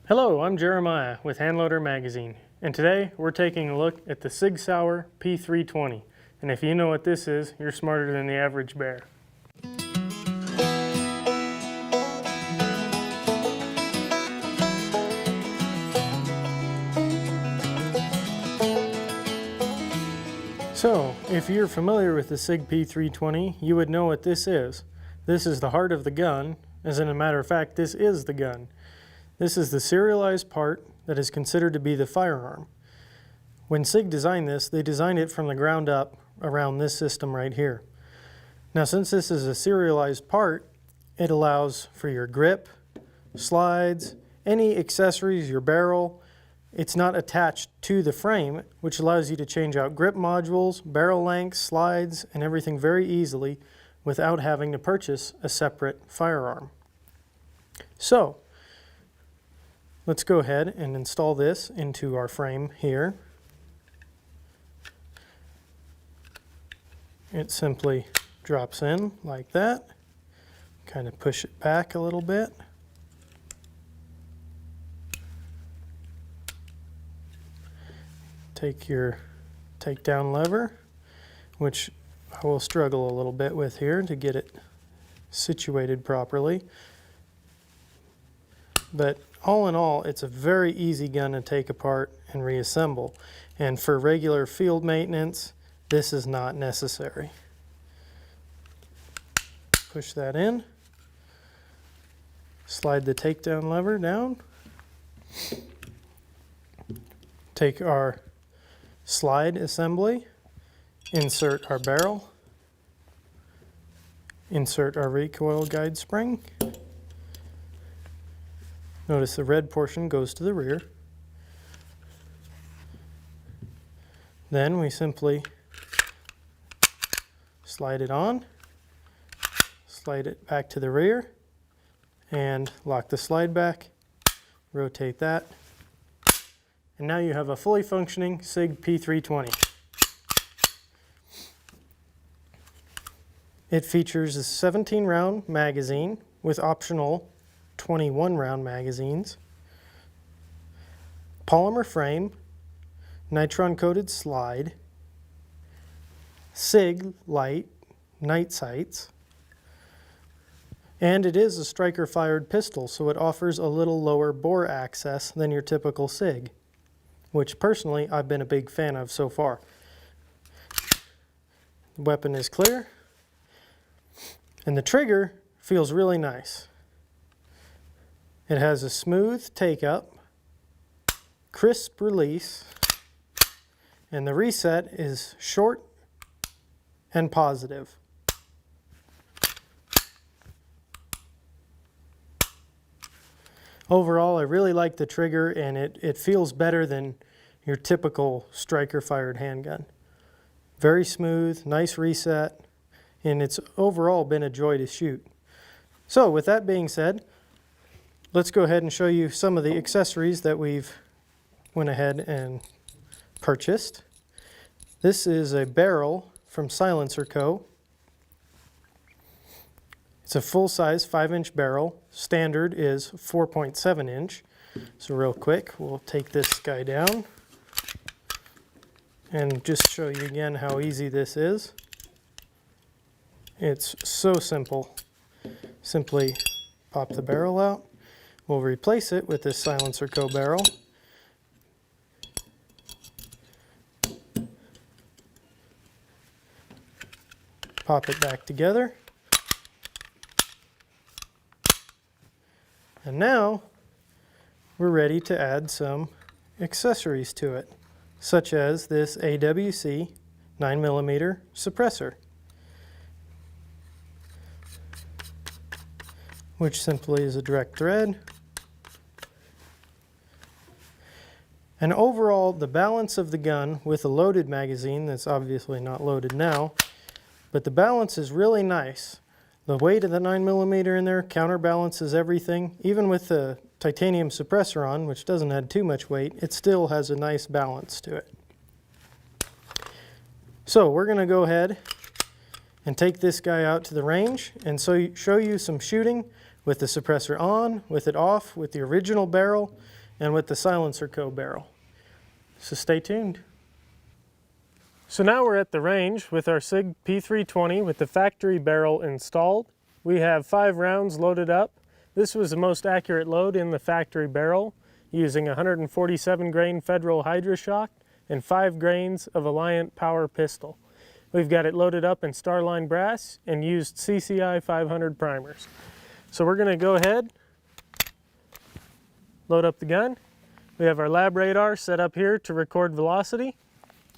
Hello, I'm Jeremiah with Handloader Magazine, and today we're taking a look at the Sig Sauer P320. And if you know what this is, you're smarter than the average bear. So, if you're familiar with the Sig P320, you would know what this is. This is the heart of the gun, as in a matter of fact, this is the gun. This is the serialized part that is considered to be the firearm. When Sig designed this, they designed it from the ground up around this system right here. Now, since this is a serialized part, it allows for your grip, slides, any accessories, your barrel. It's not attached to the frame, which allows you to change out grip modules, barrel lengths, slides, and everything very easily without having to purchase a separate firearm. So, let's go ahead and install this into our frame here. It simply drops in like that. Kind of push it back a little bit. Take your takedown lever, which I will struggle a little bit with here to get it situated properly. But all in all, it's a very easy gun to take apart and reassemble. And for regular field maintenance, this is not necessary. Push that in. Slide the takedown lever down. Take our slide assembly, insert our barrel, insert our recoil guide spring. Notice the red portion goes to the rear. Then we simply slide it on, slide it back to the rear, and lock the slide back, rotate that, and now you have a fully functioning Sig P320. It features a 17-round magazine with optional 21-round magazines, polymer frame, nitron-coated slide, Sig light night sights, and it is a striker-fired pistol, so it offers a little lower bore access than your typical Sig, which personally I've been a big fan of so far. The weapon is clear, and the trigger feels really nice. It has a smooth take-up, crisp release, and the reset is short and positive. Overall, I really like the trigger, and it feels better than your typical striker-fired handgun. Very smooth, nice reset, and it's overall been a joy to shoot. So with that being said, let's go ahead and show you some of the accessories that we've went ahead and purchased. This is a barrel from Silencer Co. It's a full-size 5-inch barrel. Standard is 4.7 inch. So real quick, we'll take this guy down and just show you again how easy this is. It's so simple. Simply pop the barrel out. We'll replace it with this Silencer Co. barrel. Pop it back together. And now we're ready to add some accessories to it, such as this AWC 9mm suppressor, which simply is a direct thread. And overall, the balance of the gun with a loaded magazine, that's obviously not loaded now, but the balance is really nice. The weight of the 9mm in there counterbalances everything. Even with the titanium suppressor on, which doesn't add too much weight, it still has a nice balance to it. So we're going to go ahead and take this guy out to the range and show you some shooting with the suppressor on, with it off, with the original barrel, and with the silencer co barrel. So stay tuned. So now we're at the range with our Sig P320 with the factory barrel installed. We have 5 rounds loaded up. This was the most accurate load in the factory barrel, using 147 grain Federal Hydra-Shock and 5 grains of Alliant Power pistol. We've got it loaded up in Starline brass and used CCI 500 primers. So we're going to go ahead, load up the gun. We have our lab radar set up here to record velocity,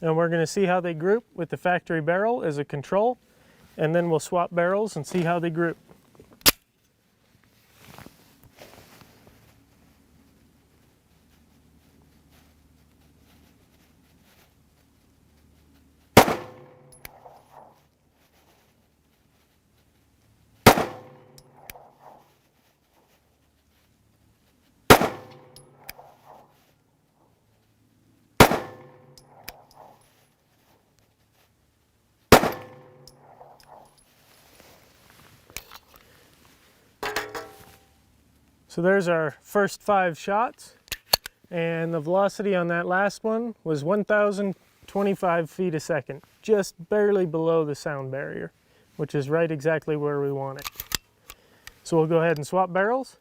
and we're going to see how they group with the factory barrel as a control, and then we'll swap barrels and see how they group. So there's our first 5 shots, and the velocity on that last one was 1,025 feet a second, just barely below the sound barrier, which is right exactly where we want it. So we'll go ahead and swap barrels,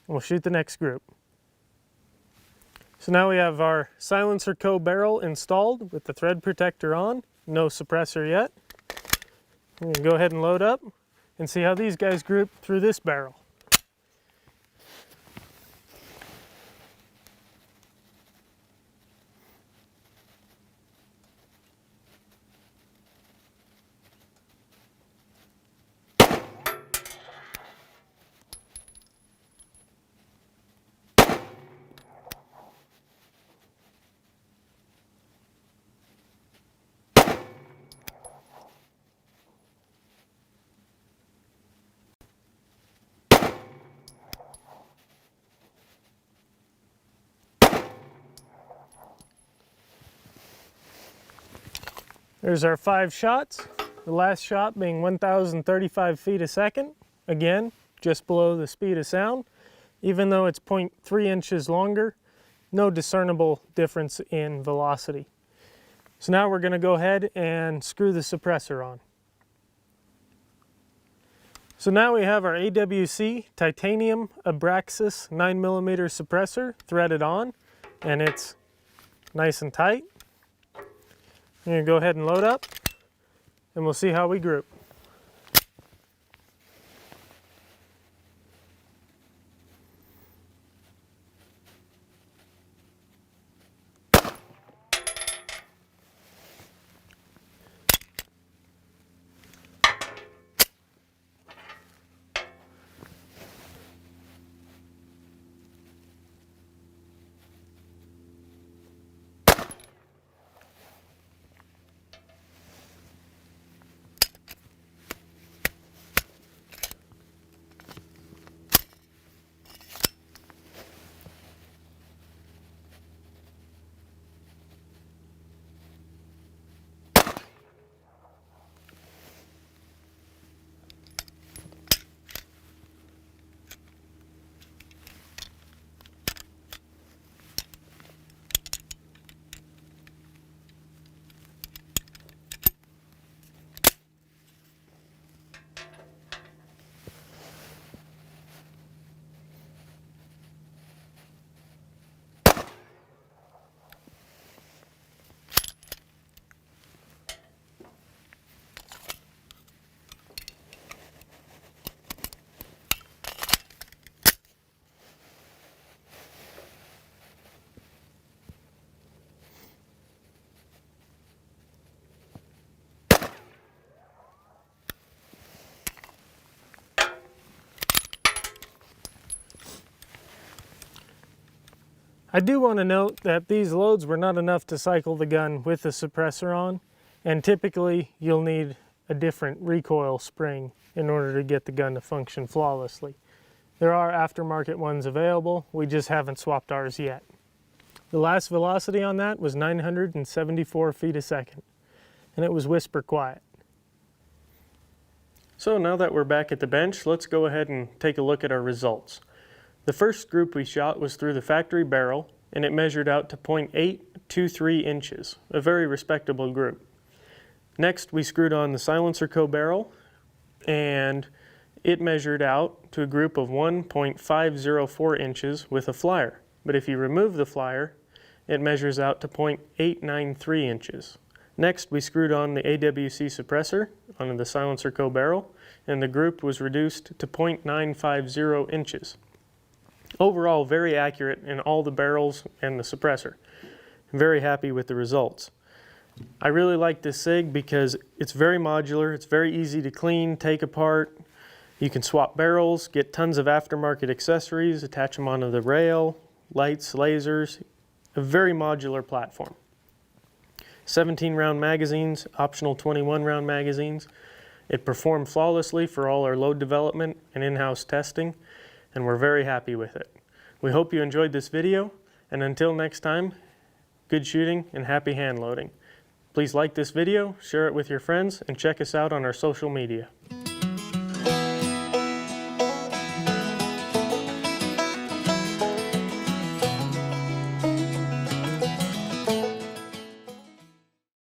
and we'll shoot the next group. So now we have our silencer co barrel installed with the thread protector on, no suppressor yet. We're going to go ahead and load up and see how these guys group through this barrel. There's our 5 shots, the last shot being 1,035 feet a second, again, just below the speed of sound. Even though it's 0.3 inches longer, no discernible difference in velocity. So now we're going to go ahead and screw the suppressor on. So now we have our AWC titanium Abraxas 9mm suppressor threaded on, and it's nice and tight. I'm going to go ahead and load up, and we'll see how we group. I do want to note that these loads were not enough to cycle the gun with the suppressor on, and typically you'll need a different recoil spring in order to get the gun to function flawlessly. There are aftermarket ones available, we just haven't swapped ours yet. The last velocity on that was 974 feet a second, and it was whisper quiet. So now that we're back at the bench, let's go ahead and take a look at our results. The first group we shot was through the factory barrel, and it measured out to 0.823 inches, a very respectable group. Next, we screwed on the silencer co-barrel, and it measured out to a group of 1.504 inches with a flyer. But if you remove the flyer, it measures out to 0.893 inches. Next, we screwed on the AWC suppressor onto the silencer co-barrel, and the group was reduced to 0.950 inches. Overall, very accurate in all the barrels and the suppressor. I'm very happy with the results. I really like this SIG because it's very modular, it's very easy to clean, take apart. You can swap barrels, get tons of aftermarket accessories, attach them onto the rail, lights, lasers. A very modular platform. 17-round magazines, optional 21-round magazines. It performed flawlessly for all our load development and in-house testing, and we're very happy with it. We hope you enjoyed this video, and until next time, good shooting and happy hand loading. Please like this video, share it with your friends, and check us out on our social media.